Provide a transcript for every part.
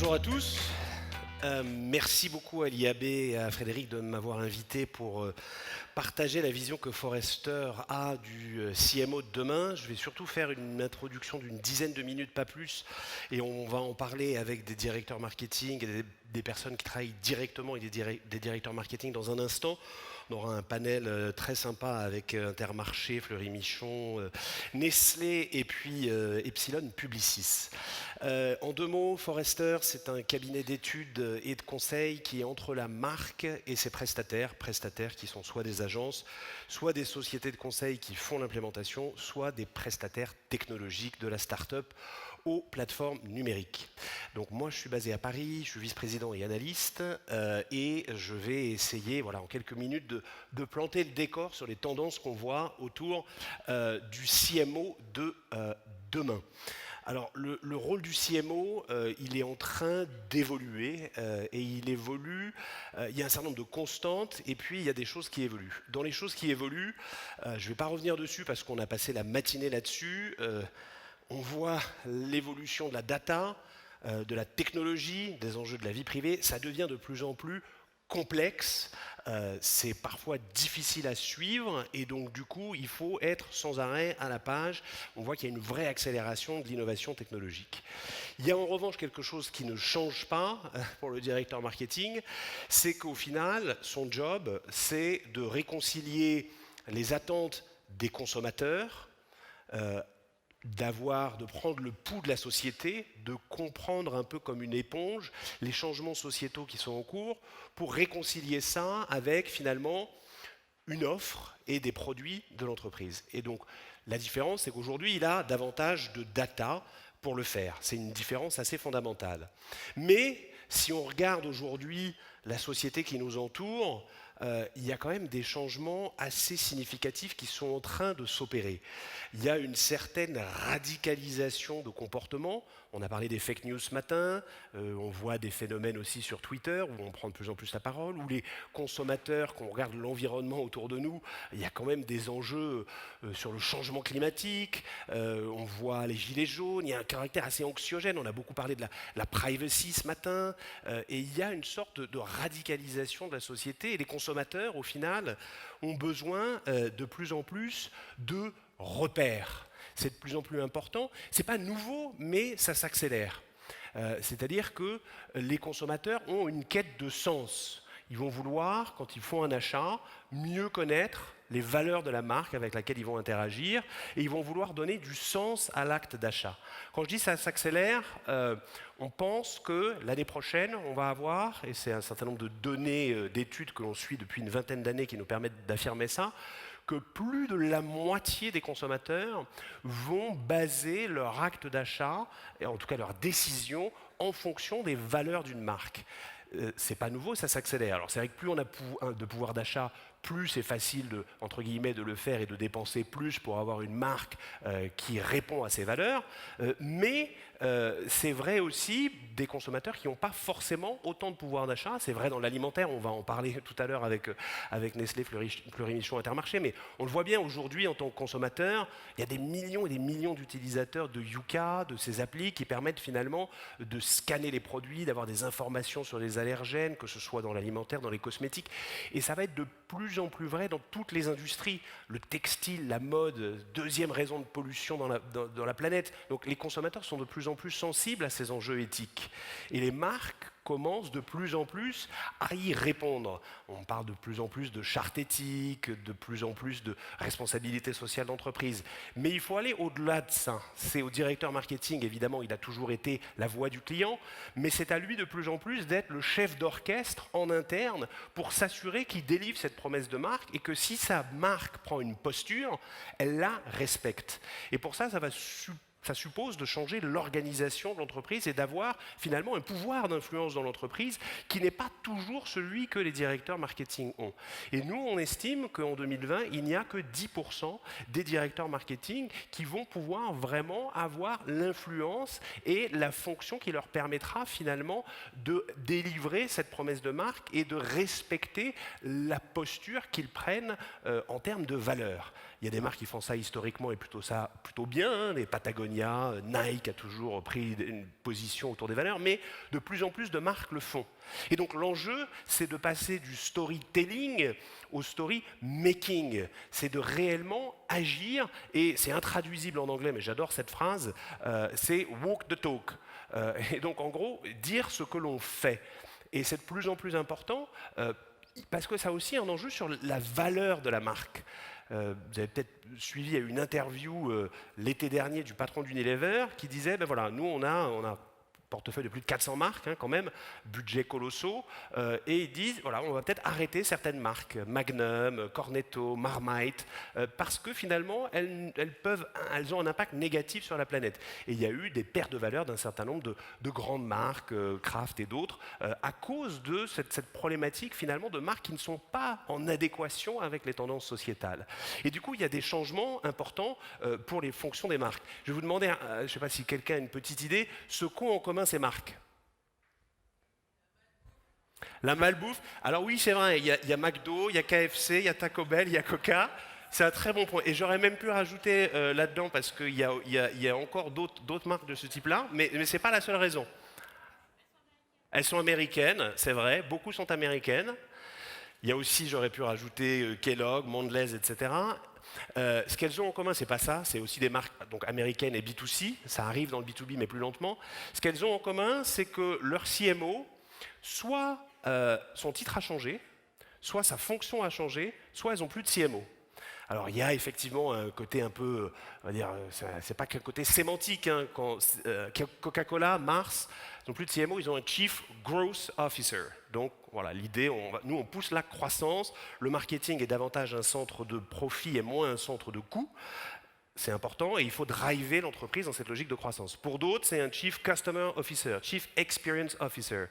Bonjour à tous. Merci beaucoup à l'IAB et à Frédéric de m'avoir invité pour partager la vision que Forrester a du CMO de demain. Je vais surtout faire une introduction d'une dizaine de minutes, pas plus, et on va en parler avec des directeurs marketing et des personnes qui travaillent directement avec des directeurs marketing dans un instant. On aura un panel très sympa avec Intermarché, Fleury Michon, Nestlé et puis Epsilon Publicis. En deux mots, Forrester, c'est un cabinet d'études et de conseils qui est entre la marque et ses prestataires qui sont soit des agences, soit des sociétés de conseil qui font l'implémentation, soit des prestataires technologiques de la start-up aux plateformes numériques. Donc moi je suis basé à Paris, je suis vice-président et analyste et je vais essayer en quelques minutes de planter le décor sur les tendances qu'on voit autour du CMO de demain. Alors le rôle du CMO, il est en train d'évoluer et il évolue, il y a un certain nombre de constantes et puis il y a des choses qui évoluent. Dans les choses qui évoluent, je ne vais pas revenir dessus parce qu'on a passé la matinée là-dessus, on voit l'évolution de la data, de la technologie, des enjeux de la vie privée, ça devient de plus en plus complexe, c'est parfois difficile à suivre et donc du coup il faut être sans arrêt à la page. On voit qu'il y a une vraie accélération de l'innovation technologique. Il y a en revanche quelque chose qui ne change pas pour le directeur marketing, c'est qu'au final son job c'est de réconcilier les attentes des consommateurs, de prendre le pouls de la société, de comprendre un peu comme une éponge les changements sociétaux qui sont en cours pour réconcilier ça avec finalement une offre et des produits de l'entreprise. Et donc la différence, c'est qu'aujourd'hui, il a davantage de data pour le faire. C'est une différence assez fondamentale. Mais si on regarde aujourd'hui la société qui nous entoure, il y a quand même des changements assez significatifs qui sont en train de s'opérer. Il y a une certaine radicalisation de comportement. On a parlé des fake news ce matin, on voit des phénomènes aussi sur Twitter où on prend de plus en plus la parole, où les consommateurs, quand on regarde l'environnement autour de nous, il y a quand même des enjeux sur le changement climatique, on voit les gilets jaunes, il y a un caractère assez anxiogène, on a beaucoup parlé de la privacy ce matin, et il y a une sorte de radicalisation de la société, et les consommateurs, au final, ont besoin de plus en plus de repères. C'est de plus en plus important. Ce n'est pas nouveau, mais ça s'accélère. C'est-à-dire que les consommateurs ont une quête de sens. Ils vont vouloir, quand ils font un achat, mieux connaître les valeurs de la marque avec laquelle ils vont interagir et ils vont vouloir donner du sens à l'acte d'achat. Quand je dis ça s'accélère, on pense que l'année prochaine, on va avoir, et c'est un certain nombre de données d'études que l'on suit depuis une vingtaine d'années qui nous permettent d'affirmer ça, que plus de la moitié des consommateurs vont baser leur acte d'achat, et en tout cas leur décision, en fonction des valeurs d'une marque. C'est pas nouveau, ça s'accélère. Alors c'est vrai que plus on a de pouvoir d'achat, plus c'est facile entre guillemets, de le faire et de dépenser plus pour avoir une marque qui répond à ses valeurs. Mais c'est vrai aussi des consommateurs qui n'ont pas forcément autant de pouvoir d'achat. C'est vrai dans l'alimentaire, on va en parler tout à l'heure avec Nestlé, Fleury Michon, Intermarché, mais on le voit bien aujourd'hui en tant que consommateur, il y a des millions et des millions d'utilisateurs de Yuka, de ces applis qui permettent finalement de scanner les produits, d'avoir des informations sur les allergènes, que ce soit dans l'alimentaire, dans les cosmétiques. Et ça va être de plus en plus vrai dans toutes les industries. Le textile, la mode, deuxième raison de pollution dans la planète. Donc les consommateurs sont de plus en plus sensibles à ces enjeux éthiques. Et les marques commencent de plus en plus à y répondre. On parle de plus en plus de charte éthique, de plus en plus de responsabilité sociale d'entreprise. Mais il faut aller au-delà de ça. C'est au directeur marketing, évidemment, il a toujours été la voix du client, mais c'est à lui de plus en plus d'être le chef d'orchestre en interne pour s'assurer qu'il délivre cette promesse de marque et que si sa marque prend une posture, elle la respecte. Et pour ça, ça suppose de changer l'organisation de l'entreprise et d'avoir finalement un pouvoir d'influence dans l'entreprise qui n'est pas toujours celui que les directeurs marketing ont. Et nous, on estime qu'en 2020, il n'y a que 10% des directeurs marketing qui vont pouvoir vraiment avoir l'influence et la fonction qui leur permettra finalement de délivrer cette promesse de marque et de respecter la posture qu'ils prennent en termes de valeur. Il y a des marques qui font ça historiquement et plutôt bien. Hein. Les Patagonia, Nike a toujours pris une position autour des valeurs, mais de plus en plus de marques le font. Et donc l'enjeu, c'est de passer du storytelling au story making. C'est de réellement agir, et c'est intraduisible en anglais, mais j'adore cette phrase, c'est walk the talk. Et donc en gros, dire ce que l'on fait. Et c'est de plus en plus important, parce que ça a aussi un enjeu sur la valeur de la marque. Vous avez peut-être suivi une interview l'été dernier du patron d'Unilever qui disait, ben voilà, nous on a portefeuille de plus de 400 marques, hein, quand même, budget colossaux, et ils disent, voilà, on va peut-être arrêter certaines marques, Magnum, Cornetto, Marmite, parce que finalement, elles ont un impact négatif sur la planète. Et il y a eu des pertes de valeur d'un certain nombre de grandes marques, Kraft et d'autres, à cause de cette problématique finalement de marques qui ne sont pas en adéquation avec les tendances sociétales. Et du coup, il y a des changements importants pour les fonctions des marques. Je vais vous demander, je ne sais pas si quelqu'un a une petite idée, ce qu'ont en commun ces marques. La malbouffe. Alors oui, c'est vrai, il y a McDo, il y a KFC, il y a Taco Bell, il y a Coca. C'est un très bon point. Et j'aurais même pu rajouter là-dedans, parce qu'il y a encore d'autres marques de ce type-là, mais ce n'est pas la seule raison. Elles sont américaines, c'est vrai, beaucoup sont américaines. Il y a aussi, j'aurais pu rajouter Kellogg, Mondelez, etc. Ce qu'elles ont en commun, c'est pas ça, c'est aussi des marques donc, américaines et B2C, ça arrive dans le B2B mais plus lentement. Ce qu'elles ont en commun, c'est que leur CMO, soit son titre a changé, soit sa fonction a changé, soit elles n'ont plus de CMO. Alors il y a effectivement un côté un peu, on va dire, c'est pas qu'un côté sémantique, hein, quand Coca-Cola, Mars, ils n'ont plus de CMO, ils ont un Chief Growth Officer. Donc voilà, l'idée, nous on pousse la croissance, le marketing est davantage un centre de profit et moins un centre de coût. C'est important et il faut driver l'entreprise dans cette logique de croissance. Pour d'autres, c'est un Chief Customer Officer, Chief Experience Officer.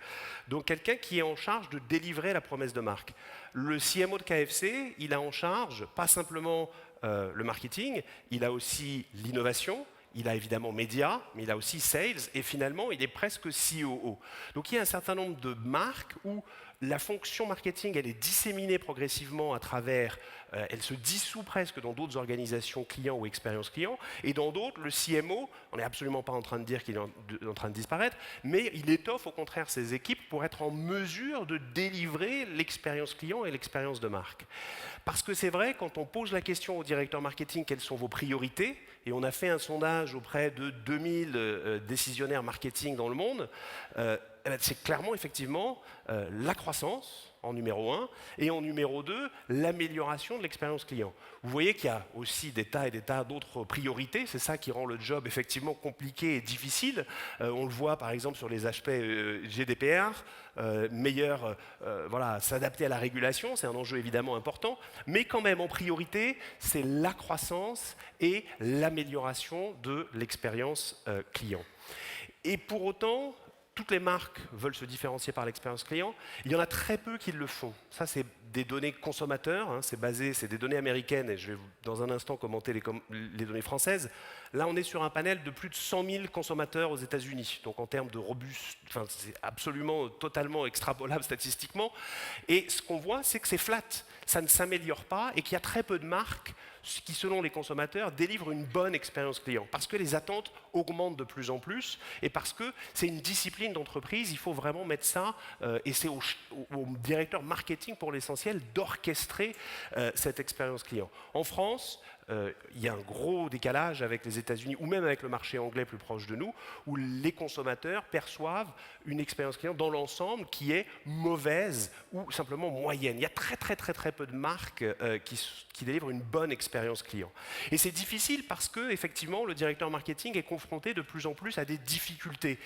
Donc quelqu'un qui est en charge de délivrer la promesse de marque. Le CMO de KFC, il a en charge pas simplement le marketing, il a aussi l'innovation, il a évidemment médias, mais il a aussi sales et finalement, il est presque COO. Donc il y a un certain nombre de marques où la fonction marketing, elle est disséminée progressivement à travers, elle se dissout presque dans d'autres organisations clients ou expériences clients, et dans d'autres, le CMO, on n'est absolument pas en train de dire qu'il est en train de disparaître, mais il étoffe au contraire ses équipes pour être en mesure de délivrer l'expérience client et l'expérience de marque. Parce que c'est vrai, quand on pose la question au directeur marketing, quelles sont vos priorités, et on a fait un sondage auprès de 2000 décisionnaires marketing dans le monde, c'est clairement effectivement la croissance en numéro 1 et en numéro 2, l'amélioration de l'expérience client. Vous voyez qu'il y a aussi des tas et des tas d'autres priorités, c'est ça qui rend le job effectivement compliqué et difficile. On le voit par exemple sur les aspects GDPR, voilà, s'adapter à la régulation, c'est un enjeu évidemment important, mais quand même en priorité, c'est la croissance et l'amélioration de l'expérience client. Et pour autant, toutes les marques veulent se différencier par l'expérience client. Il y en a très peu qui le font. Ça, c'est des données consommateurs, hein, c'est des données américaines, et je vais dans un instant commenter les données françaises. Là, on est sur un panel de plus de 100 000 consommateurs aux États-Unis. Donc, en termes de robuste, c'est absolument totalement extrapolable statistiquement. Et ce qu'on voit, c'est que c'est flat. Ça ne s'améliore pas et qu'il y a très peu de marques qui, selon les consommateurs, délivrent une bonne expérience client. Parce que les attentes augmentent de plus en plus et parce que c'est une discipline d'entreprise, il faut vraiment mettre ça, et c'est au directeur marketing pour l'essentiel d'orchestrer cette expérience client. En France, il y a un gros décalage avec les États-Unis ou même avec le marché anglais plus proche de nous, où les consommateurs perçoivent une expérience client dans l'ensemble qui est mauvaise ou simplement moyenne. Il y a très peu de marques qui délivrent une bonne expérience client. Et c'est difficile parce que effectivement, le directeur marketing est confronté de plus en plus à des difficultés.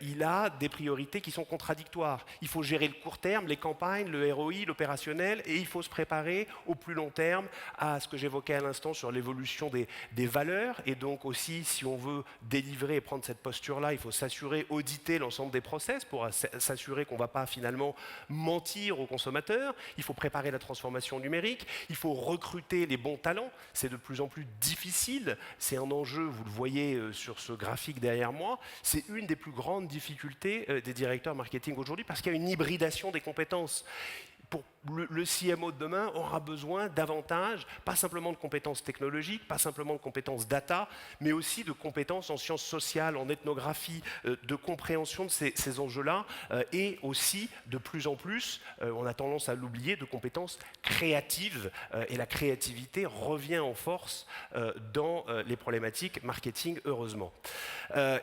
Il a des priorités qui sont contradictoires. Il faut gérer le court terme, les campagnes, le ROI, l'opérationnel, et il faut se préparer au plus long terme à ce que j'évoquais à l'instant sur l'évolution des valeurs. Et donc aussi, si on veut délivrer et prendre cette posture-là, il faut s'assurer, auditer l'ensemble des process pour s'assurer qu'on ne va pas finalement mentir aux consommateurs. Il faut préparer la transformation numérique. Il faut recruter les bons talents. C'est de plus en plus difficile. C'est un enjeu, vous le voyez sur ce graphique derrière moi. C'est une des plus grandes difficultés des directeurs marketing aujourd'hui parce qu'il y a une hybridation des compétences. Pour le CMO de demain aura besoin davantage, pas simplement de compétences technologiques, pas simplement de compétences data, mais aussi de compétences en sciences sociales, en ethnographie, de compréhension de ces enjeux-là, et aussi, de plus en plus, on a tendance à l'oublier, de compétences créatives, et la créativité revient en force dans les problématiques marketing, heureusement.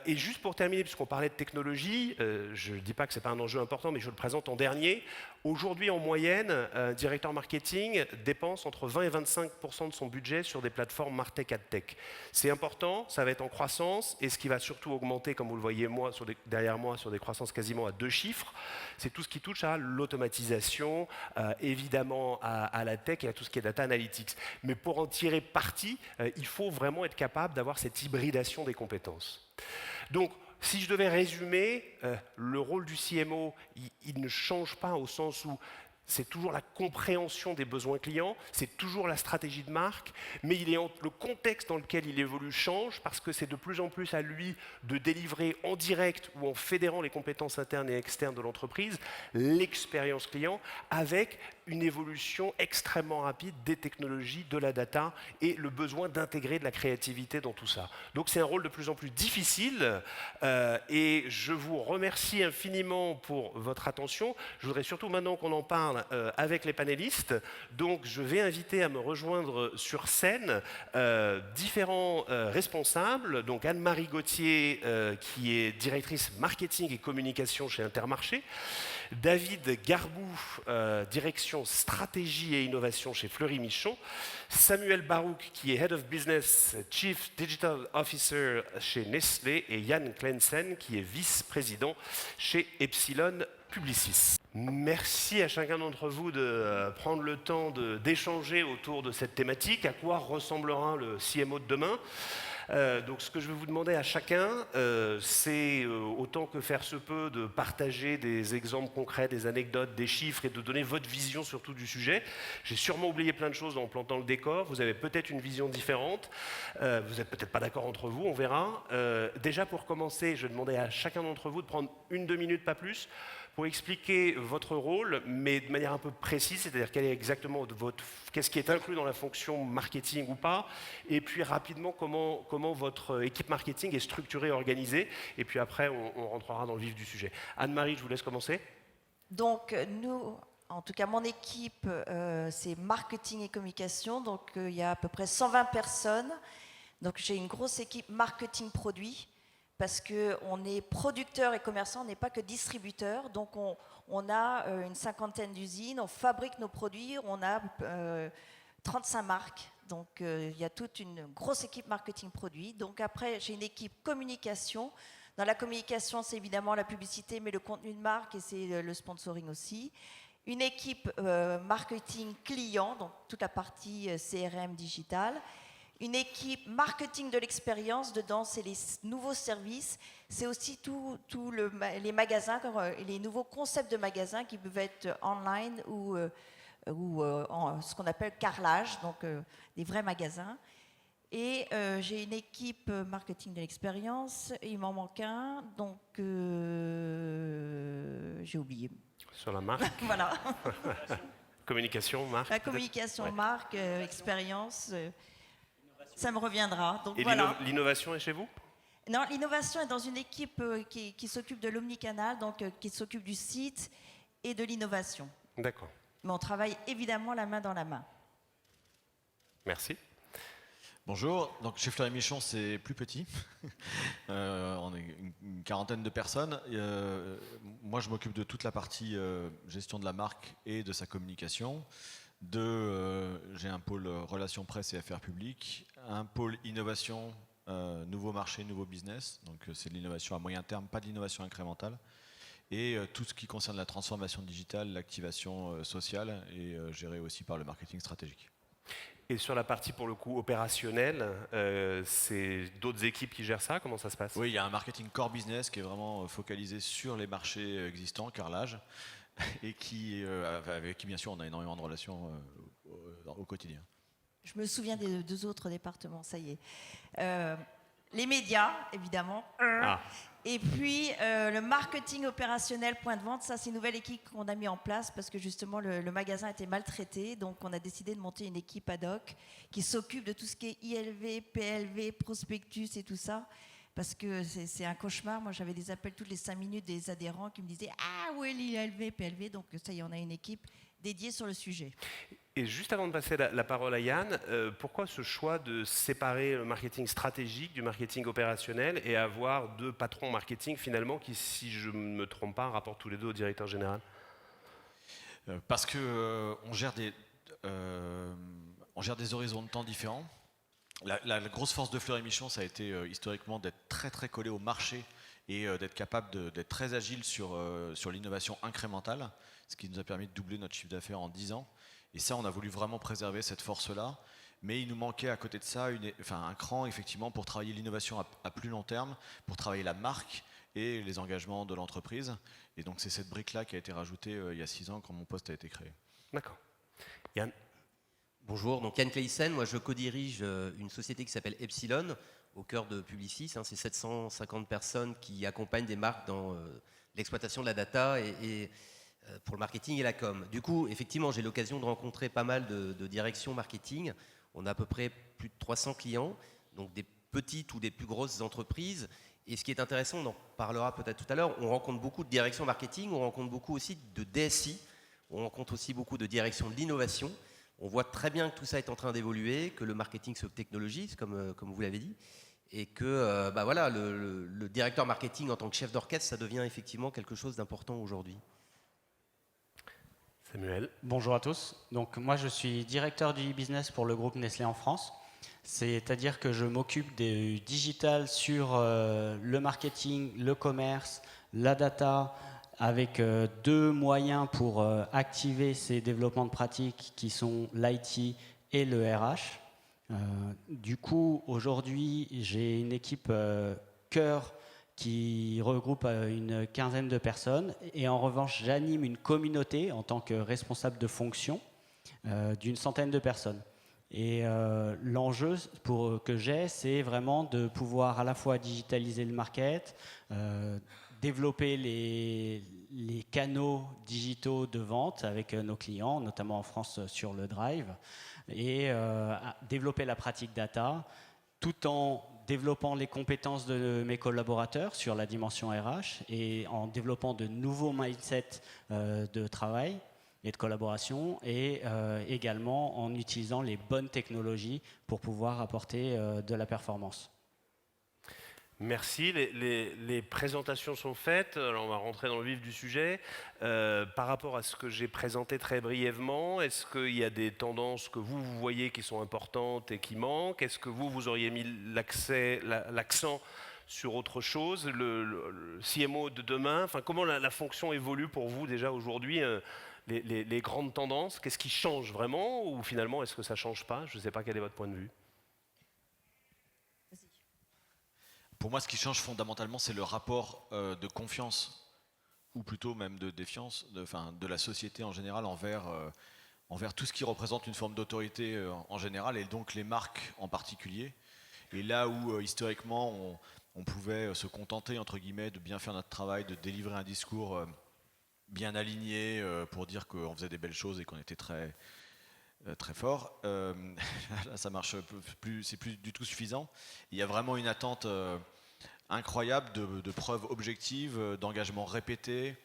Et juste pour terminer, puisqu'on parlait de technologie, je ne dis pas que ce n'est pas un enjeu important, mais je le présente en dernier. Aujourd'hui, en moyenne, un directeur marketing dépense entre 20 et 25% de son budget sur des plateformes Martech, AdTech. C'est important, ça va être en croissance, et ce qui va surtout augmenter, comme vous le voyez derrière moi, sur des croissances quasiment à 2 chiffres, c'est tout ce qui touche à l'automatisation, évidemment à la tech et à tout ce qui est data analytics. Mais pour en tirer parti, il faut vraiment être capable d'avoir cette hybridation des compétences. Donc, si je devais résumer, le rôle du CMO, il ne change pas au sens où c'est toujours la compréhension des besoins clients, c'est toujours la stratégie de marque, mais le contexte dans lequel il évolue change parce que c'est de plus en plus à lui de délivrer en direct ou en fédérant les compétences internes et externes de l'entreprise l'expérience client avec une évolution extrêmement rapide des technologies, de la data et le besoin d'intégrer de la créativité dans tout ça. Donc c'est un rôle de plus en plus difficile et je vous remercie infiniment pour votre attention. Je voudrais surtout maintenant qu'on en parle avec les panélistes. Donc je vais inviter à me rejoindre sur scène différents responsables. Donc Anne-Marie Gauthier qui est directrice marketing et communication chez Intermarché. David Garbou, direction stratégie et innovation chez Fleury Michon. Samuel Barouk, qui est Head of Business, Chief Digital Officer chez Nestlé. Et Yann Klensen, qui est vice-président chez Epsilon Publicis. Merci à chacun d'entre vous de prendre le temps d'échanger autour de cette thématique. À quoi ressemblera le CMO de demain ? Donc ce que je vais vous demander à chacun, c'est autant que faire se peut de partager des exemples concrets, des anecdotes, des chiffres et de donner votre vision surtout du sujet. J'ai sûrement oublié plein de choses en plantant le décor, vous avez peut-être une vision différente, vous n'êtes peut-être pas d'accord entre vous, on verra. Déjà pour commencer, je vais demander à chacun d'entre vous de prendre 1-2 minutes, pas plus, pour expliquer votre rôle, mais de manière un peu précise, c'est-à-dire quel est exactement qu'est-ce qui est inclus dans la fonction marketing ou pas, et puis rapidement comment votre équipe marketing est structurée, organisée, et puis après on rentrera dans le vif du sujet. Anne-Marie, je vous laisse commencer. Donc nous, en tout cas mon équipe, c'est marketing et communication, donc il y a à peu près 120 personnes, donc j'ai une grosse équipe marketing produit, parce qu'on est producteur et commerçant, on n'est pas que distributeur, donc on a une 50aine d'usines, on fabrique nos produits, on a 35 marques, donc il y a toute une grosse équipe marketing produit. Donc après, j'ai une équipe communication. Dans la communication, c'est évidemment la publicité, mais le contenu de marque et c'est le sponsoring aussi. Une équipe marketing client, donc toute la partie CRM digital. Une équipe marketing de l'expérience, dedans c'est les nouveaux services, c'est aussi les magasins, les nouveaux concepts de magasins qui peuvent être online ou ce qu'on appelle carrelage, donc des vrais magasins. Et j'ai une équipe marketing de l'expérience, il m'en manque un, donc j'ai oublié. Sur la marque. Voilà. Communication, marque. La communication, ouais. Marque, expérience. Ça me reviendra. Donc, et voilà. L'innovation est chez vous ? Non, l'innovation est dans une équipe qui s'occupe de l'omnicanal, donc qui s'occupe du site et de l'innovation. D'accord. Mais on travaille évidemment la main dans la main. Merci. Bonjour, donc chez Fleury Michon c'est plus petit, on est une quarantaine de personnes. Moi je m'occupe de toute la partie gestion de la marque et de sa communication. J'ai un pôle relations presse et affaires publiques, un pôle innovation, nouveau marché, nouveau business, donc c'est de l'innovation à moyen terme, pas de l'innovation incrémentale, et tout ce qui concerne la transformation digitale, l'activation sociale et géré aussi par le marketing stratégique. Et sur la partie pour le coup opérationnelle, c'est d'autres équipes qui gèrent ça? Comment ça se passe? Oui, il y a un marketing core business qui est vraiment focalisé sur les marchés existants, carrelage, et avec qui bien sûr on a énormément de relations au quotidien. Je me souviens des 2 autres départements, ça y est. Les médias, évidemment. Ah. Et puis le marketing opérationnel point de vente, ça c'est une nouvelle équipe qu'on a mis en place parce que justement le magasin était maltraité. Donc on a décidé de monter une équipe ad hoc qui s'occupe de tout ce qui est ILV, PLV, prospectus et tout ça. Parce que c'est un cauchemar. Moi j'avais des appels toutes les 5 minutes des adhérents qui me disaient « Ah, où est l'ILV, PLV ?» Donc ça y est, on a une équipe dédiée sur le sujet. Et juste avant de passer la parole à Yann, pourquoi ce choix de séparer le marketing stratégique du marketing opérationnel et avoir 2 patrons marketing finalement qui, si je ne me trompe pas, rapportent tous les 2 au directeur général? Parce que on gère des horizons de temps différents. La grosse force de Fleury Michon, ça a été historiquement d'être très très collé au marché et d'être capable d'être très agile sur l'innovation incrémentale, ce qui nous a permis de doubler notre chiffre d'affaires en 10 ans. Et ça, on a voulu vraiment préserver cette force-là. Mais il nous manquait à côté de ça un cran, effectivement, pour travailler l'innovation à plus long terme, pour travailler la marque et les engagements de l'entreprise. Et donc, c'est cette brique-là qui a été rajoutée il y a 6 ans quand mon poste a été créé. D'accord. Yann? Bonjour, donc Yann Clayson, moi je co-dirige une société qui s'appelle Epsilon, au cœur de Publicis. C'est 750 personnes qui accompagnent des marques dans l'exploitation de la data et pour le marketing et la com. Du coup, effectivement, j'ai l'occasion de rencontrer pas mal de directions marketing. On a à peu près plus de 300 clients, donc des petites ou des plus grosses entreprises. Et ce qui est intéressant, on en parlera peut-être tout à l'heure, on rencontre beaucoup de directions marketing, on rencontre beaucoup aussi de DSI, on rencontre aussi beaucoup de directions de l'innovation. On voit très bien que tout ça est en train d'évoluer, que le marketing se technologise, comme vous l'avez dit, et que voilà, le directeur marketing en tant que chef d'orchestre, ça devient effectivement quelque chose d'important aujourd'hui. Samuel? Bonjour à tous. Donc moi je suis directeur du e-business pour le groupe Nestlé en France. C'est-à-dire que je m'occupe du digital sur le marketing, le commerce, la data, avec 2 moyens pour activer ces développements de pratiques qui sont l'IT et le RH. Du coup, aujourd'hui, j'ai une équipe cœur qui regroupe une quinzaine de personnes. Et en revanche, j'anime une communauté en tant que responsable de fonction d'une centaine de personnes. Et l'enjeu que j'ai, c'est vraiment de pouvoir à la fois digitaliser le market, développer les canaux digitaux de vente avec nos clients, notamment en France sur le Drive, et développer la pratique data, tout en développant les compétences de mes collaborateurs sur la dimension RH et en développant de nouveaux mindsets de travail et de collaboration, et également en utilisant les bonnes technologies pour pouvoir apporter de la performance. Merci. Les présentations sont faites. Alors on va rentrer dans le vif du sujet. Par rapport à ce que j'ai présenté très brièvement, est-ce qu'il y a des tendances que vous voyez qui sont importantes et qui manquent? Est-ce que vous auriez mis l'accent sur autre chose, le CMO de demain? Enfin, comment la fonction évolue pour vous déjà aujourd'hui? Les grandes tendances, qu'est-ce qui change vraiment? Ou finalement, est-ce que ça ne change pas? Je ne sais pas quel est votre point de vue. Pour moi, ce qui change fondamentalement, c'est le rapport de confiance, ou plutôt même de défiance, de la société en général envers tout ce qui représente une forme d'autorité en général, et donc les marques en particulier. Et là où historiquement on pouvait se contenter, entre guillemets, de bien faire notre travail, de délivrer un discours bien aligné pour dire qu'on faisait des belles choses et qu'on était très fort. Là, ça marche plus, c'est plus du tout suffisant. Il y a vraiment une attente incroyable de preuves objectives, d'engagement répété.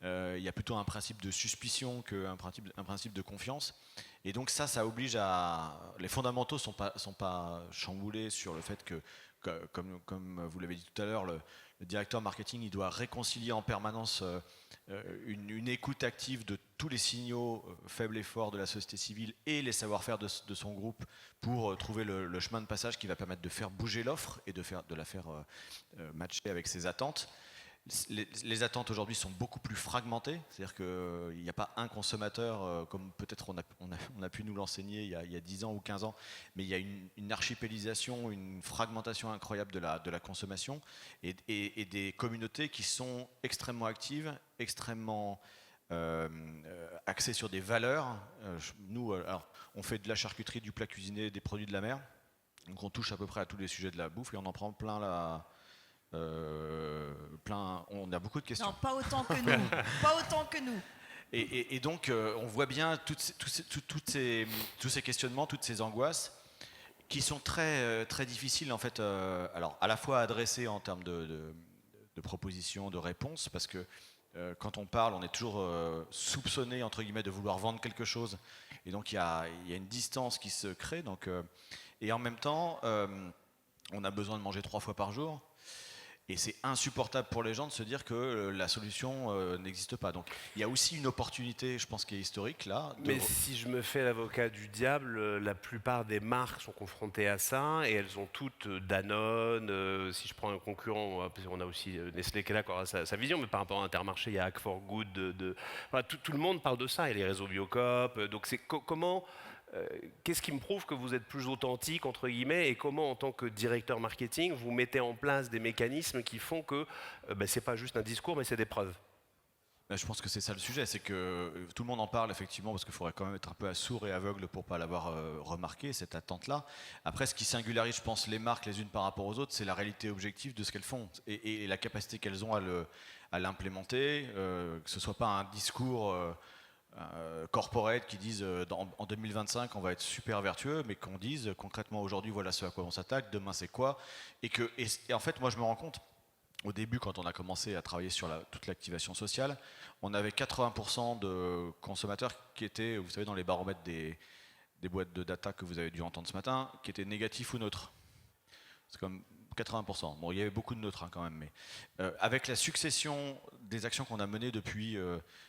Il y a plutôt un principe de suspicion qu'un principe de confiance. Et donc ça oblige les fondamentaux sont pas chamboulés sur le fait que, comme vous l'avez dit tout à l'heure, le directeur marketing, il doit réconcilier en permanence une écoute active de tous les signaux faibles et forts de la société civile et les savoir-faire de son groupe pour trouver le chemin de passage qui va permettre de faire bouger l'offre et de la faire matcher avec ses attentes. Les attentes aujourd'hui sont beaucoup plus fragmentées, c'est-à-dire qu'il n'y a pas un consommateur comme peut-être on a pu nous l'enseigner il y a 10 ans ou 15 ans, mais il y a une archipélisation, une fragmentation incroyable de la consommation et des communautés qui sont extrêmement actives, extrêmement axées sur des valeurs. Nous, alors, on fait de la charcuterie, du plat cuisiné, des produits de la mer. Donc on touche à peu près à tous les sujets de la bouffe et on en prend plein on a beaucoup de questions. Non, pas autant que nous. Pas autant que nous. Et donc, on voit bien tous ces questionnements, toutes ces angoisses qui sont très, très difficiles, en fait, alors, à la fois à adresser en termes de propositions, de réponses, parce que quand on parle, on est toujours soupçonné, entre guillemets, de vouloir vendre quelque chose. Et donc, il y a une distance qui se crée. Donc, et en même temps, on a besoin de manger 3 fois par jour. Et c'est insupportable pour les gens de se dire que la solution n'existe pas. Donc il y a aussi une opportunité, je pense, qui est historique là. Mais si je me fais l'avocat du diable, la plupart des marques sont confrontées à ça et elles ont toutes Danone. Si je prends un concurrent, on a aussi Nestlé qui est là, qui aura sa vision, mais par rapport à Intermarché, il y a Hack for Good. Voilà, tout le monde parle de ça. Il y a les réseaux Biocoop. Donc c'est comment. Qu'est-ce qui me prouve que vous êtes plus authentique, entre guillemets, et comment, en tant que directeur marketing, vous mettez en place des mécanismes qui font que c'est pas juste un discours, mais c'est des preuves? Je pense que c'est ça le sujet, c'est que tout le monde en parle effectivement parce qu'il faudrait quand même être un peu sourd et aveugle pour pas l'avoir remarqué, cette attente-là. Après, ce qui singularise, je pense, les marques les unes par rapport aux autres, c'est la réalité objective de ce qu'elles font et la capacité qu'elles ont à l'implémenter, que ce soit pas un discours corporate qui disent en 2025 on va être super vertueux, mais qu'on dise concrètement aujourd'hui voilà ce à quoi on s'attaque, demain c'est quoi, et en fait moi je me rends compte au début quand on a commencé à travailler sur toute l'activation sociale, on avait 80% de consommateurs qui étaient, vous savez, dans les baromètres des boîtes de data que vous avez dû entendre ce matin, qui étaient négatifs ou neutres. C'est comme 80%. Bon, il y avait beaucoup de neutres quand même, mais avec la succession des actions qu'on a menées depuis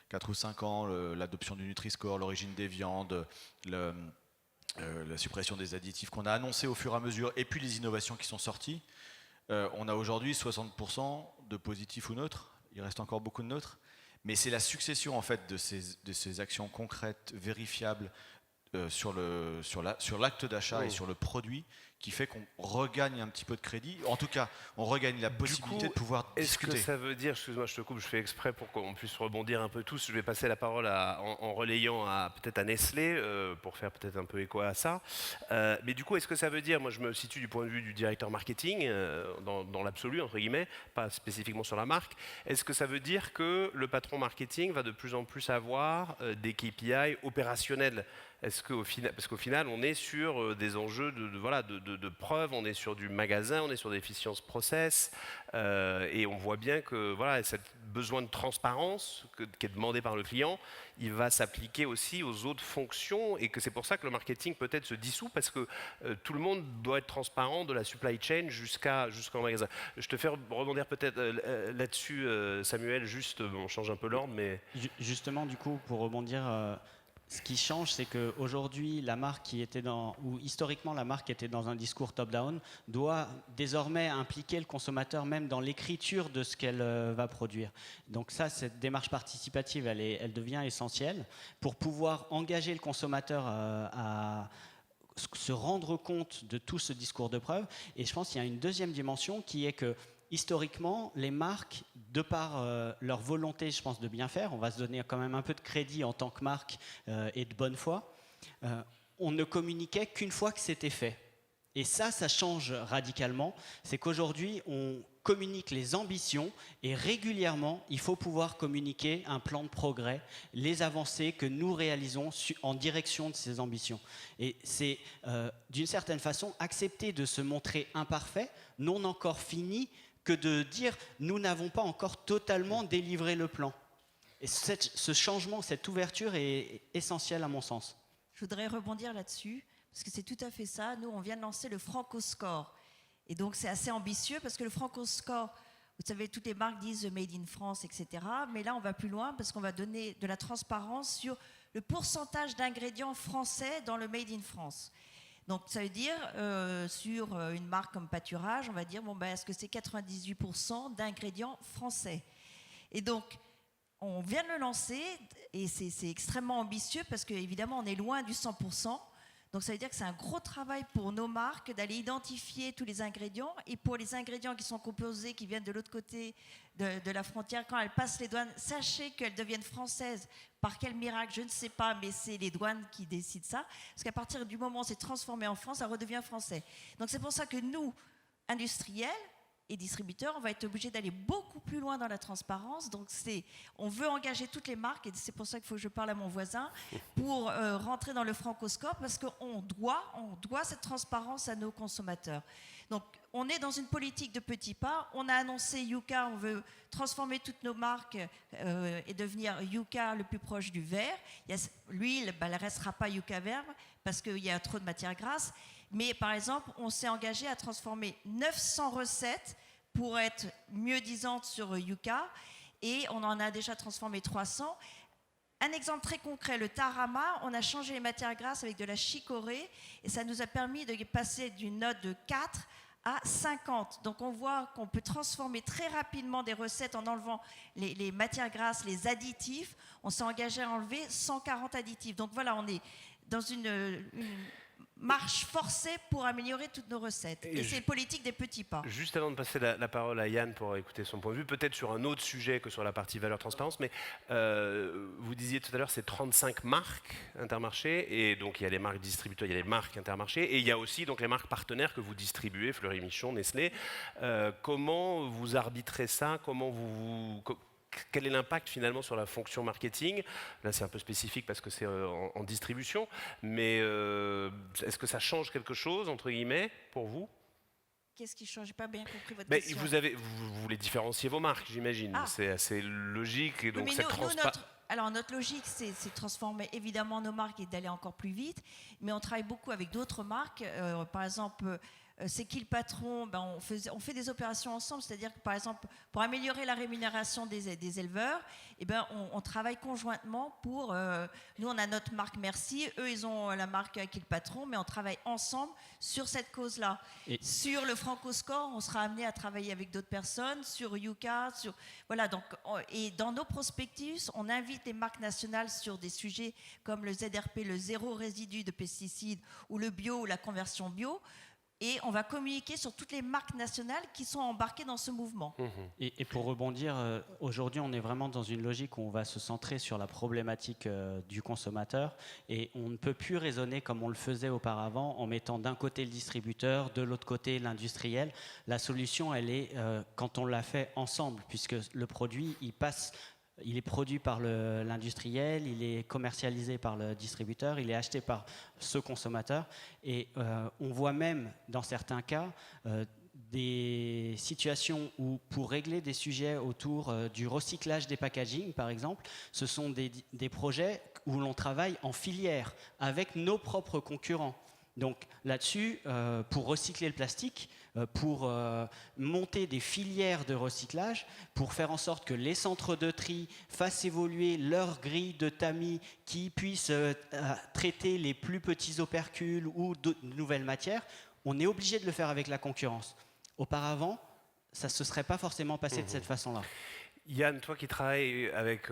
4 ou 5 ans, l'adoption du Nutri-Score, l'origine des viandes, la suppression des additifs qu'on a annoncé au fur et à mesure, et puis les innovations qui sont sorties, on a aujourd'hui 60% de positifs ou neutres. Il reste encore beaucoup de neutres, mais c'est la succession en fait de ces actions concrètes, vérifiables, sur l'acte d'achat et sur le produit qui fait qu'on regagne un petit peu de crédit. En tout cas, on regagne la possibilité de pouvoir discuter. Est-ce que ça veut dire, excuse-moi, je te coupe, je fais exprès pour qu'on puisse rebondir un peu tous. Je vais passer la parole en relayant peut-être à Nestlé pour faire peut-être un peu écho à ça. Mais du coup, est-ce que ça veut dire, moi je me situe du point de vue du directeur marketing, dans l'absolu, entre guillemets, pas spécifiquement sur la marque, est-ce que ça veut dire que le patron marketing va de plus en plus avoir des KPI opérationnels? Est-ce qu'au final, parce qu'au final, on est sur des enjeux de preuves, on est sur du magasin, on est sur des efficiences process, et on voit bien que voilà, ce besoin de transparence qui est demandé par le client, il va s'appliquer aussi aux autres fonctions, et que c'est pour ça que le marketing peut-être se dissout, parce que tout le monde doit être transparent de la supply chain jusqu'en magasin. Je te fais rebondir peut-être là-dessus, Samuel, juste, on change un peu l'ordre, mais... Justement, du coup, pour rebondir... ce qui change, c'est qu'aujourd'hui, la marque qui était ou historiquement la marque était dans un discours top-down, doit désormais impliquer le consommateur même dans l'écriture de ce qu'elle va produire. Donc ça, cette démarche participative, elle devient essentielle pour pouvoir engager le consommateur à se rendre compte de tout ce discours de preuve. Et je pense qu'il y a une deuxième dimension qui est que historiquement, les marques, de par leur volonté, je pense, de bien faire, on va se donner quand même un peu de crédit en tant que marque et de bonne foi, on ne communiquait qu'une fois que c'était fait. Et ça change radicalement. C'est qu'aujourd'hui, on communique les ambitions et régulièrement, il faut pouvoir communiquer un plan de progrès, les avancées que nous réalisons en direction de ces ambitions. Et c'est d'une certaine façon accepter de se montrer imparfait, non encore fini, que de dire nous n'avons pas encore totalement délivré le plan. Et ce changement, cette ouverture est essentielle à mon sens. Je voudrais rebondir là-dessus, parce que c'est tout à fait ça. Nous, on vient de lancer le Franco-Score. Et donc, c'est assez ambitieux, parce que le Franco-Score, vous savez, toutes les marques disent « Made in France », etc. Mais là, on va plus loin, parce qu'on va donner de la transparence sur le pourcentage d'ingrédients français dans le Made in France. Donc, ça veut dire, sur une marque comme Pâturage, on va dire, est-ce que c'est 98% d'ingrédients français? Et donc, on vient de le lancer, et c'est extrêmement ambitieux, parce qu'évidemment, on est loin du 100%. Donc ça veut dire que c'est un gros travail pour nos marques d'aller identifier tous les ingrédients. Et pour les ingrédients qui sont composés, qui viennent de l'autre côté de la frontière, quand elles passent les douanes, sachez qu'elles deviennent françaises. Par quel miracle, je ne sais pas, mais c'est les douanes qui décident ça. Parce qu'à partir du moment où c'est transformé en France, ça redevient français. Donc c'est pour ça que nous, industriels et distributeurs, on va être obligés d'aller beaucoup plus loin dans la transparence. Donc on veut engager toutes les marques, et c'est pour ça qu'il faut que je parle à mon voisin, pour rentrer dans le Francoscope, parce qu'on doit cette transparence à nos consommateurs. Donc on est dans une politique de petits pas. On a annoncé Yuka, on veut transformer toutes nos marques et devenir Yuka le plus proche du vert. L'huile, elle ne restera pas Yuka vert parce qu'il y a trop de matières grasses. Mais par exemple, on s'est engagé à transformer 900 recettes pour être mieux disantes sur Yuka, et on en a déjà transformé 300. Un exemple très concret, le tarama, on a changé les matières grasses avec de la chicorée, et ça nous a permis de passer d'une note de 4 à 50. Donc on voit qu'on peut transformer très rapidement des recettes en enlevant les matières grasses, les additifs. On s'est engagé à enlever 140 additifs. Donc voilà, on est dans une marche forcée pour améliorer toutes nos recettes. Et c'est politique des petits pas. Juste avant de passer la parole à Yann pour écouter son point de vue, peut-être sur un autre sujet que sur la partie valeur transparence, mais vous disiez tout à l'heure, c'est 35 marques Intermarché, et donc il y a les marques distributeurs, il y a les marques Intermarché, et il y a aussi donc les marques partenaires que vous distribuez, Fleury Michon, Nestlé. Comment vous arbitrez ça? Quel est l'impact finalement sur la fonction marketing? Là, c'est un peu spécifique parce que c'est en distribution, mais est-ce que ça change quelque chose, entre guillemets, pour vous? Qu'est-ce qui change? Je n'ai pas bien compris votre Mais question. vous voulez différencier vos marques, j'imagine. C'est assez logique. Et donc Oui, mais notre logique, c'est de transformer évidemment nos marques et d'aller encore plus vite, mais on travaille beaucoup avec d'autres marques. Par exemple, c'est qui le patron? On fait des opérations ensemble, c'est-à-dire que par exemple, pour améliorer la rémunération des éleveurs, on travaille conjointement pour... nous, on a notre marque Merci, eux, ils ont la marque qui le patron, mais on travaille ensemble sur cette cause-là. Sur le Francoscore, on sera amené à travailler avec d'autres personnes, sur Yuka, voilà, donc, et dans nos prospectus, on invite les marques nationales sur des sujets comme le ZRP, le zéro résidu de pesticides, ou le bio, ou la conversion bio. Et on va communiquer sur toutes les marques nationales qui sont embarquées dans ce mouvement. Et pour rebondir, aujourd'hui, on est vraiment dans une logique où on va se centrer sur la problématique du consommateur, et on ne peut plus raisonner comme on le faisait auparavant en mettant d'un côté le distributeur, de l'autre côté l'industriel. La solution, elle est quand on l'a fait ensemble, puisque le produit, il est produit par l'industriel, il est commercialisé par le distributeur, il est acheté par ce consommateur. Et on voit même, dans certains cas, des situations où, pour régler des sujets autour du recyclage des packaging, par exemple, ce sont des projets où l'on travaille en filière avec nos propres concurrents. Donc là-dessus, pour recycler le plastique, pour monter des filières de recyclage, pour faire en sorte que les centres de tri fassent évoluer leur grille de tamis qui puissent traiter les plus petits opercules ou de nouvelles matières, on est obligé de le faire avec la concurrence. Auparavant, ça ne se serait pas forcément passé de cette façon-là. Yann, toi qui travailles avec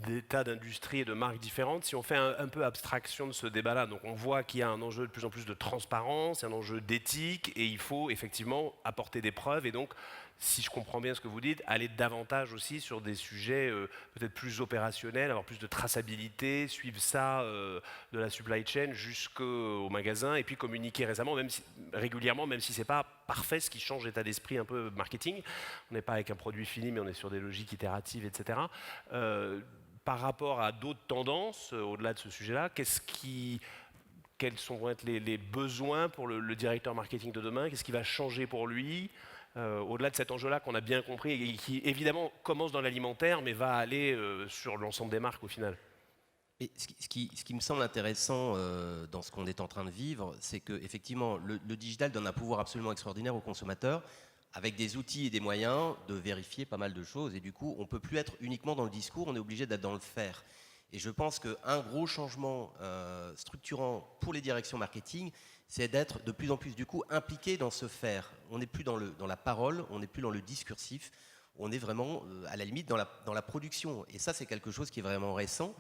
des tas d'industries et de marques différentes, si on fait un peu abstraction de ce débat-là, donc on voit qu'il y a un enjeu de plus en plus de transparence, un enjeu d'éthique, et il faut effectivement apporter des preuves, et donc, si je comprends bien ce que vous dites, aller davantage aussi sur des sujets peut-être plus opérationnels, avoir plus de traçabilité, suivre ça de la supply chain jusqu'au magasin, et puis communiquer régulièrement, même si ce n'est pas parfait, ce qui change l'état d'esprit un peu marketing. On n'est pas avec un produit fini, mais on est sur des logiques itératives, etc. Par rapport à d'autres tendances, au-delà de ce sujet-là, quels vont être les besoins pour le directeur marketing de demain? Qu'est-ce qui va changer pour lui? Au-delà de cet enjeu-là qu'on a bien compris et qui évidemment commence dans l'alimentaire mais va aller sur l'ensemble des marques au final. Et ce qui me semble intéressant dans ce qu'on est en train de vivre, c'est qu'effectivement le digital donne un pouvoir absolument extraordinaire aux consommateurs, avec des outils et des moyens de vérifier pas mal de choses, et du coup on ne peut plus être uniquement dans le discours, on est obligé d'être dans le faire. Et je pense qu'un gros changement structurant pour les directions marketing, c'est d'être de plus en plus du coup impliqué dans ce faire. On n'est plus dans la parole, on n'est plus dans le discursif, on est vraiment à la limite dans la production. Et ça, c'est quelque chose qui est vraiment récent.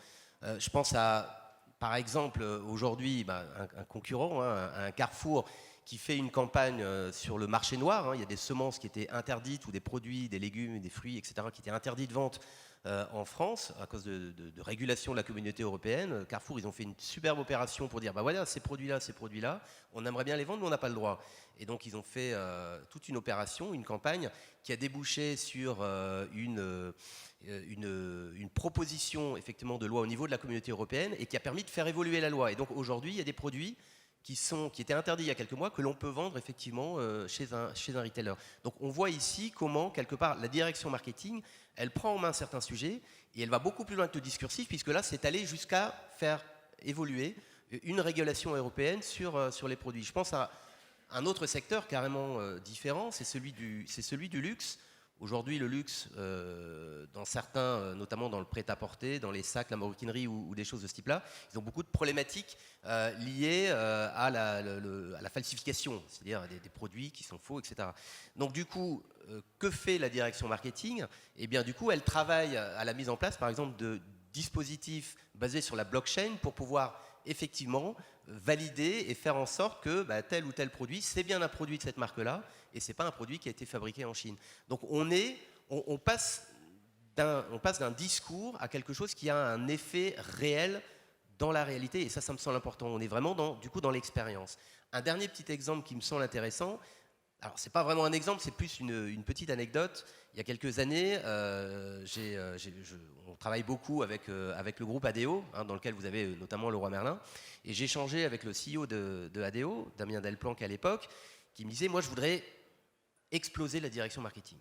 Je pense à par exemple, aujourd'hui, un concurrent, hein, un Carrefour, qui fait une campagne sur le marché noir. Hein. Il y a des semences qui étaient interdites ou des produits, des légumes, des fruits, etc., qui étaient interdits de vente en France à cause de régulation de la communauté européenne. Carrefour, ils ont fait une superbe opération pour dire, voilà, ces produits-là, on aimerait bien les vendre, mais on n'a pas le droit. Et donc, ils ont fait toute une opération, une campagne qui a débouché sur une proposition effectivement de loi au niveau de la communauté européenne et qui a permis de faire évoluer la loi. Et donc, aujourd'hui, il y a des produits qui étaient interdits il y a quelques mois, que l'on peut vendre effectivement chez un retailer. Donc on voit ici comment, quelque part, la direction marketing, elle prend en main certains sujets et elle va beaucoup plus loin que le discursif, puisque là, c'est aller jusqu'à faire évoluer une régulation européenne sur les produits. Je pense à un autre secteur carrément différent, c'est celui du luxe. Aujourd'hui, le luxe, dans certains, notamment dans le prêt-à-porter, dans les sacs, la maroquinerie ou des choses de ce type-là, ils ont beaucoup de problématiques liées à la falsification, c'est-à-dire des produits qui sont faux, etc. Donc du coup, que fait la direction marketing? Eh bien du coup, elle travaille à la mise en place, par exemple, de dispositifs basés sur la blockchain pour pouvoir effectivement valider et faire en sorte que tel ou tel produit, c'est bien un produit de cette marque-là et c'est pas un produit qui a été fabriqué en Chine. Donc on passe d'un discours à quelque chose qui a un effet réel dans la réalité, et ça me semble important. On est vraiment dans l'expérience. Un dernier petit exemple qui me semble intéressant, alors c'est pas vraiment un exemple, c'est plus une petite anecdote. Il y a quelques années, on travaille beaucoup avec le groupe ADO, hein, dans lequel vous avez notamment Leroy Merlin, et j'ai échangé avec le CEO de ADO, Damien Delplanque à l'époque, qui me disait, moi je voudrais exploser la direction marketing.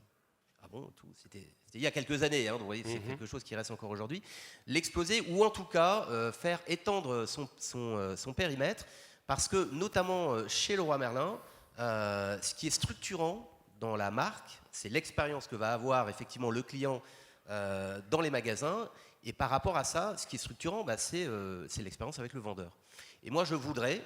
Ah bon, c'était il y a quelques années, hein, donc vous voyez, c'est quelque chose qui reste encore aujourd'hui. L'exploser, ou en tout cas faire étendre son périmètre, parce que notamment chez Leroy Merlin, ce qui est structurant dans la marque, c'est l'expérience que va avoir effectivement le client dans les magasins, et par rapport à ça, ce qui est structurant, c'est l'expérience avec le vendeur. Et moi je voudrais,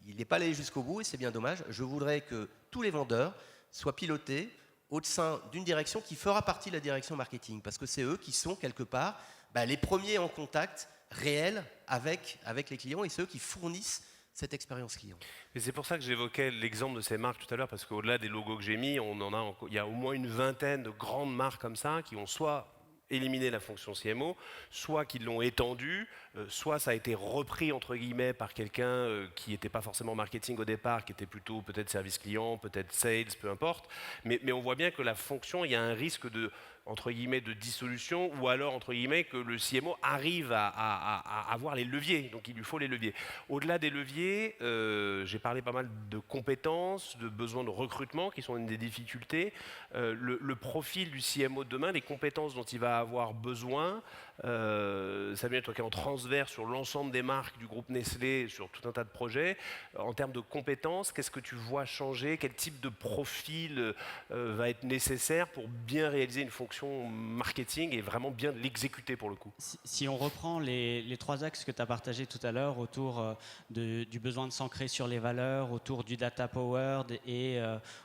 il n'est pas allé jusqu'au bout et c'est bien dommage, je voudrais que tous les vendeurs soient pilotés au sein d'une direction qui fera partie de la direction marketing, parce que c'est eux qui sont quelque part les premiers en contact réel avec les clients, et c'est eux qui fournissent cette expérience client. Et c'est pour ça que j'évoquais l'exemple de ces marques tout à l'heure, parce qu'au-delà des logos que j'ai mis, il y a au moins une vingtaine de grandes marques comme ça qui ont soit éliminé la fonction CMO, soit qu'ils l'ont étendue, soit ça a été repris entre guillemets par quelqu'un qui n'était pas forcément marketing au départ, qui était plutôt peut-être service client, peut-être sales, peu importe. Mais on voit bien que la fonction, il y a un risque de, entre guillemets, de dissolution, ou alors entre guillemets que le CMO arrive à avoir les leviers, donc il lui faut les leviers. Au-delà des leviers, j'ai parlé pas mal de compétences, de besoins de recrutement qui sont une des difficultés. Le profil du CMO de demain, les compétences dont il va avoir besoin, Samuel, toi qui es en transverse sur l'ensemble des marques du groupe Nestlé, sur tout un tas de projets, en termes de compétences, qu'est-ce que tu vois changer? Quel type de profil va être nécessaire pour bien réaliser une fonction marketing et vraiment bien l'exécuter pour le coup? Si on reprend les trois axes que tu as partagés tout à l'heure autour du besoin de s'ancrer sur les valeurs, autour du data powered et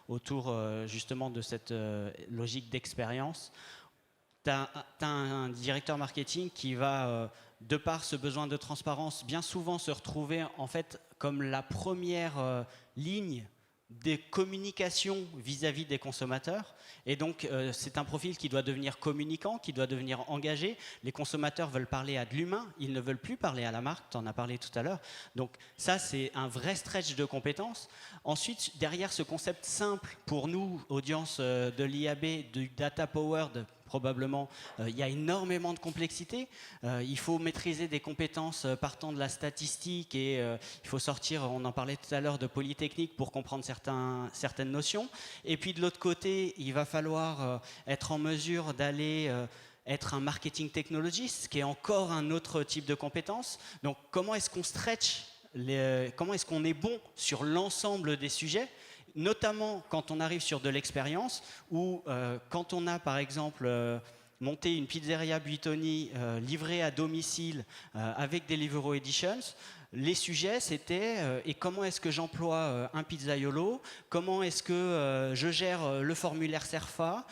autour justement de cette logique d'expérience, tu as un directeur marketing qui va, de par ce besoin de transparence, bien souvent se retrouver en fait comme la première ligne des communications vis-à-vis des consommateurs. Et donc, c'est un profil qui doit devenir communicant, qui doit devenir engagé. Les consommateurs veulent parler à de l'humain, ils ne veulent plus parler à la marque, tu en as parlé tout à l'heure. Donc ça, c'est un vrai stretch de compétences. Ensuite, derrière ce concept simple, pour nous, audience de l'IAB, du data powered, probablement, il y a énormément de complexité. Il faut maîtriser des compétences partant de la statistique et il faut sortir, on en parlait tout à l'heure, de Polytechnique pour comprendre certaines notions. Et puis de l'autre côté, il va falloir être en mesure d'aller être un marketing technologiste, qui est encore un autre type de compétence. Donc comment est-ce qu'on stretch, comment est-ce qu'on est bon sur l'ensemble des sujets, notamment quand on arrive sur de l'expérience ou quand on a par exemple monté une pizzeria Buitoni livrée à domicile avec Deliveroo Editions. Les sujets, c'était et comment est-ce que j'emploie un pizzaiolo, comment est-ce que je gère le formulaire CERFA,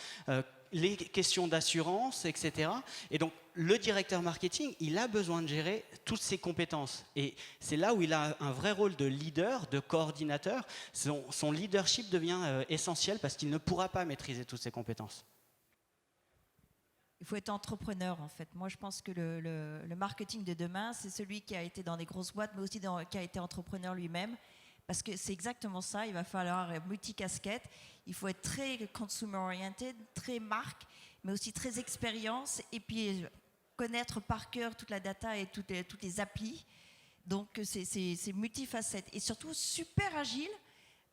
les questions d'assurance, etc. Et donc le directeur marketing, il a besoin de gérer toutes ces compétences. Et c'est là où il a un vrai rôle de leader, de coordinateur. Son leadership devient essentiel parce qu'il ne pourra pas maîtriser toutes ces compétences. Il faut être entrepreneur, en fait. Moi, je pense que le marketing de demain, c'est celui qui a été dans des grosses boîtes, mais aussi qui a été entrepreneur lui-même. Parce que c'est exactement ça. Il va falloir multicasquette. Il faut être très consumer-oriented, très marque, mais aussi très expérience. Et puis, connaître par cœur toute la data et toutes les applis. Donc, c'est multifacette. Et surtout, super agile,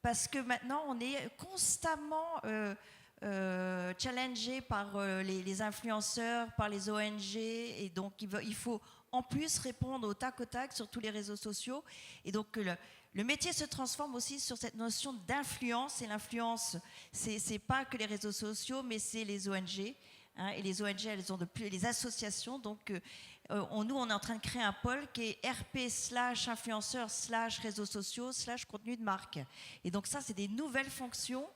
parce que maintenant, on est constamment... challengé par les influenceurs, par les ONG, et donc il faut en plus répondre au tac sur tous les réseaux sociaux. Et donc le métier se transforme aussi sur cette notion d'influence. Et l'influence, c'est pas que les réseaux sociaux, mais c'est les ONG. Hein, et les ONG, elles ont les associations. Donc nous, on est en train de créer un pôle qui est RP/influenceurs/ réseaux sociaux/ contenu de marque. Et donc ça, c'est des nouvelles fonctions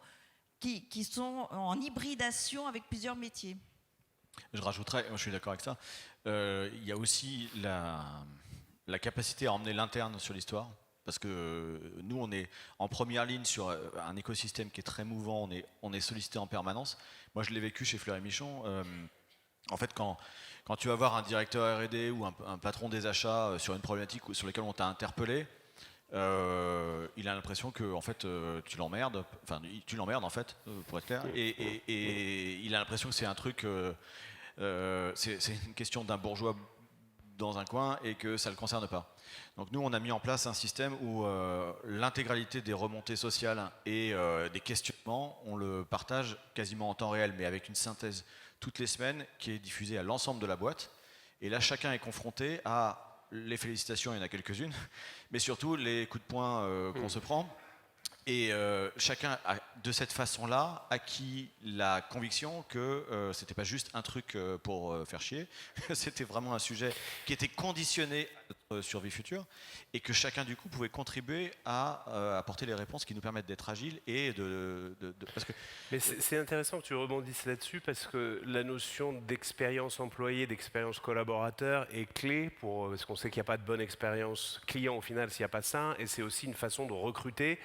qui sont en hybridation avec plusieurs métiers. Je rajouterais, je suis d'accord avec ça, il y a aussi la capacité à emmener l'interne sur l'histoire, parce que nous, on est en première ligne sur un écosystème qui est très mouvant, on est sollicité en permanence. Moi, je l'ai vécu chez Fleury Michon. En fait, quand tu vas voir un directeur R&D ou un patron des achats sur une problématique sur laquelle on t'a interpellé, il a l'impression que en fait tu l'emmerdes en fait pour être clair et il a l'impression que c'est un truc c'est une question d'un bourgeois dans un coin et que ça le concerne pas. Donc nous on a mis en place un système où l'intégralité des remontées sociales et des questionnements on le partage quasiment en temps réel mais avec une synthèse toutes les semaines qui est diffusée à l'ensemble de la boîte et là chacun est confronté à les félicitations, il y en a quelques-unes, mais surtout les coups de poing qu'on se prend. Et chacun, de cette façon-là, acquis la conviction que c'était pas juste un truc pour faire chier, c'était vraiment un sujet qui était conditionné à notre survie future, et que chacun, du coup, pouvait contribuer à apporter les réponses qui nous permettent d'être agiles et parce que... Mais c'est intéressant que tu rebondisses là-dessus, parce que la notion d'expérience employée, d'expérience collaborateur est clé, parce qu'on sait qu'il n'y a pas de bonne expérience client au final s'il n'y a pas ça, et c'est aussi une façon de recruter,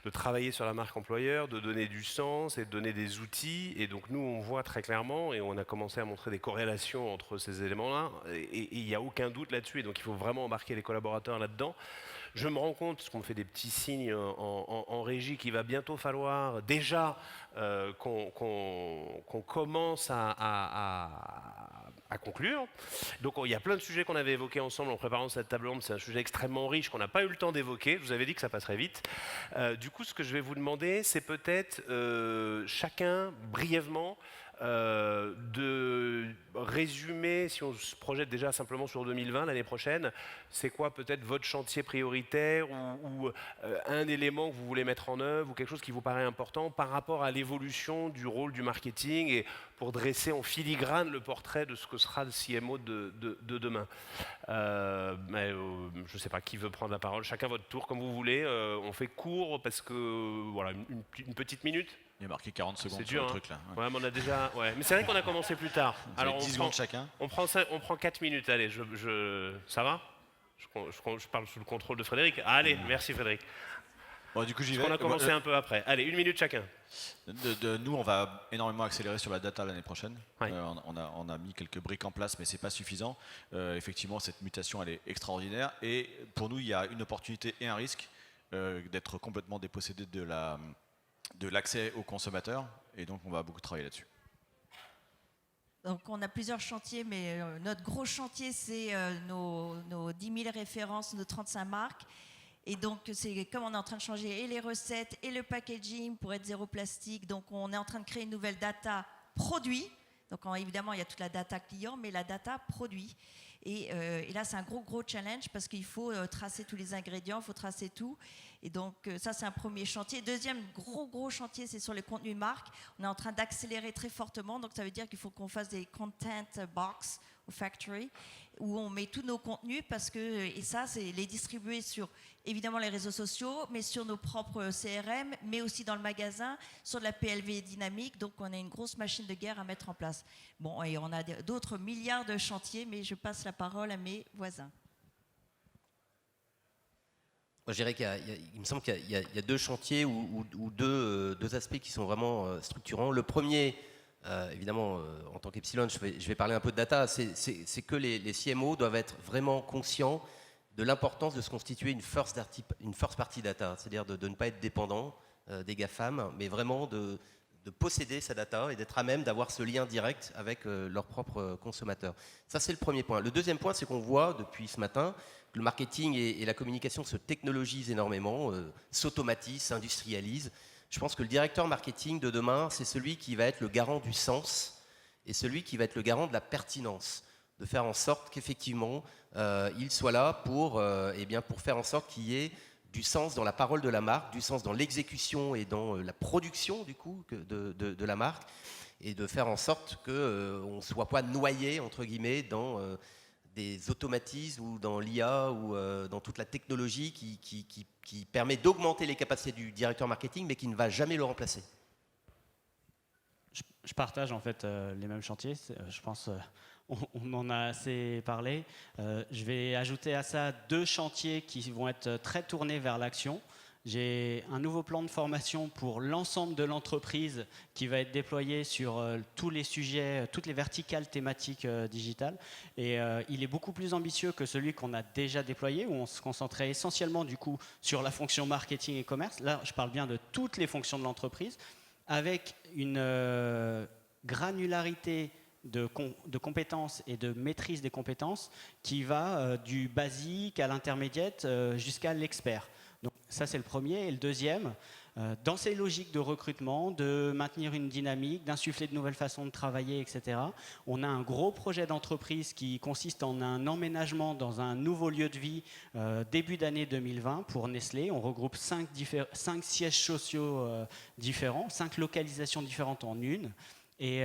de travailler sur la marque employeur, de donner du sens et de donner des outils. Et donc nous, on voit très clairement, et on a commencé à montrer des corrélations entre ces éléments-là, et il n'y a aucun doute là-dessus. Et donc il faut vraiment embarquer les collaborateurs là-dedans. Je me rends compte, parce qu'on me fait des petits signes en régie, qu'il va bientôt falloir déjà qu'on commence à conclure. Donc il y a plein de sujets qu'on avait évoqués ensemble en préparant cette table ronde. C'est un sujet extrêmement riche qu'on n'a pas eu le temps d'évoquer. Je vous avais dit que ça passerait vite. Du coup, ce que je vais vous demander, c'est peut-être chacun brièvement de résumer, si on se projette déjà simplement sur 2020, l'année prochaine, c'est quoi peut-être votre chantier prioritaire ou un élément que vous voulez mettre en œuvre ou quelque chose qui vous paraît important par rapport à l'évolution du rôle du marketing et pour dresser en filigrane le portrait de ce que sera le CMO de demain. Je ne sais pas qui veut prendre la parole, chacun votre tour comme vous voulez. On fait court parce que voilà, une petite minute. Il y a marqué 40 secondes c'est sur dur, le truc là. Ouais, mais on a déjà. Ouais. Mais c'est vrai qu'on a commencé plus tard. Alors 10 secondes chacun. On prend 4 minutes. Allez, ça va je parle sous le contrôle de Frédéric. Allez, merci Frédéric. Bon, du coup, j'y vais. On a commencé un peu après. Allez, 1 minute chacun. Nous, on va énormément accélérer sur la data l'année prochaine. Ouais. On a mis quelques briques en place, mais c'est pas suffisant. Effectivement, cette mutation, elle est extraordinaire. Et pour nous, il y a une opportunité et un risque d'être complètement dépossédé de l'accès aux consommateurs. Et donc, on va beaucoup travailler là-dessus. Donc on a plusieurs chantiers, mais notre gros chantier, c'est nos 10 000 références, nos 35 marques. Et donc, c'est comme on est en train de changer et les recettes et le packaging pour être zéro plastique. Donc, on est en train de créer une nouvelle data produit. Donc, évidemment, il y a toute la data client, mais la data produit. Et là, c'est un gros challenge parce qu'il faut tracer tous les ingrédients, il faut tracer tout. Et donc ça, c'est un premier chantier. Deuxième gros chantier, c'est sur les contenus marques. On est en train d'accélérer très fortement, donc ça veut dire qu'il faut qu'on fasse des content box au factory, où on met tous nos contenus, parce que, et ça, c'est les distribuer sur, évidemment, les réseaux sociaux, mais sur nos propres CRM, mais aussi dans le magasin, sur de la PLV dynamique. Donc, on a une grosse machine de guerre à mettre en place. Bon, et on a d'autres milliards de chantiers, mais je passe la parole à mes voisins. Moi, je dirais il me semble qu'il y a deux chantiers ou deux aspects qui sont vraiment structurants. Le premier, évidemment, en tant qu'Epsilon, je vais parler un peu de data, c'est que les CMO doivent être vraiment conscients de l'importance de se constituer une first party data, c'est-à-dire de ne pas être dépendant des GAFAM, mais vraiment de posséder sa data et d'être à même d'avoir ce lien direct avec leurs propres consommateurs. Ça, c'est le premier point. Le deuxième point, c'est qu'on voit depuis ce matin que le marketing et la communication se technologisent énormément, s'automatisent, s'industrialisent. Je pense que le directeur marketing de demain, c'est celui qui va être le garant du sens et celui qui va être le garant de la pertinence, de faire en sorte qu'effectivement, il soit là pour faire en sorte qu'il y ait du sens dans la parole de la marque, du sens dans l'exécution et dans la production du coup de la marque, et de faire en sorte qu'on ne soit pas noyé entre guillemets dans des automatismes ou dans l'IA ou dans toute la technologie qui permet d'augmenter les capacités du directeur marketing mais qui ne va jamais le remplacer. Je partage en fait les mêmes chantiers, je pense on en a assez parlé. Je vais ajouter à ça deux chantiers qui vont être très tournés vers l'action. J'ai un nouveau plan de formation pour l'ensemble de l'entreprise qui va être déployé sur tous les sujets, toutes les verticales thématiques digitales. Et il est beaucoup plus ambitieux que celui qu'on a déjà déployé, où on se concentrait essentiellement du coup sur la fonction marketing et commerce. Là, je parle bien de toutes les fonctions de l'entreprise, avec une granularité de compétences et de maîtrise des compétences qui va du basique à l'intermédiaire jusqu'à l'expert. Donc ça, c'est le premier. Et le deuxième, dans ces logiques de recrutement, de maintenir une dynamique, d'insuffler de nouvelles façons de travailler, etc., on a un gros projet d'entreprise qui consiste en un emménagement dans un nouveau lieu de vie début d'année 2020 pour Nestlé. On regroupe 5 sièges sociaux différents, 5 localisations différentes en une. Et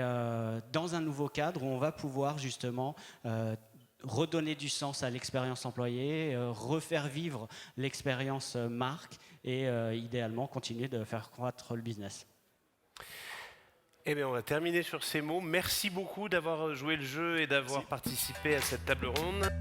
dans un nouveau cadre où on va pouvoir justement redonner du sens à l'expérience employée, refaire vivre l'expérience marque et idéalement continuer de faire croître le business. Eh bien, on va terminer sur ces mots. Merci beaucoup d'avoir joué le jeu et d'avoir participé à cette table ronde.